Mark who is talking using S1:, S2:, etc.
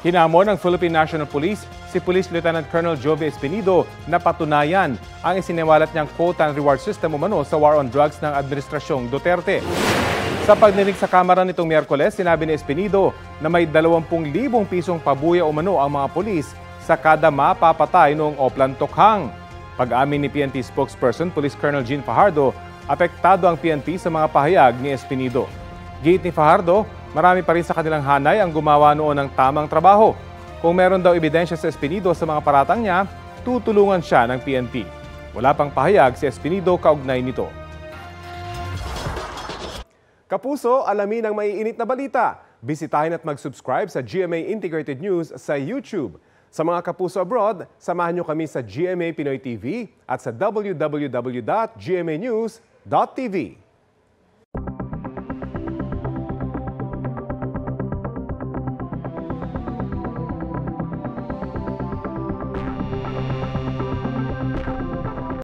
S1: Hinamon ng Philippine National Police si Police Lieutenant Colonel Jove Espinido na patunayan ang isiniwalat niyang quote and reward system umano sa war on drugs ng Administrasyong Duterte. Sa pagdinig sa Kamara nitong Miyerkules, sinabi ni Espinido na may 20,000 pisong pabuya umano ang mga pulis sa kada mapapatay noong Oplan Tokhang. Pag-amin ni PNP spokesperson Police Colonel Jean Fajardo, apektado ang PNP sa mga pahayag ni Espinido. Giit ni Fajardo, marami pa rin sa kanilang hanay ang gumawa noon ng tamang trabaho. Kung meron daw ebidensya sa Espinido sa mga paratang niya, tutulungan siya ng PNP. Wala pang pahayag si Espinido kaugnay nito. Kapuso, alamin ang maiinit na balita. Bisitahin at mag-subscribe sa GMA Integrated News sa YouTube. Sa mga kapuso abroad, samahan niyo kami sa GMA Pinoy TV at sa www.gmanews.tv.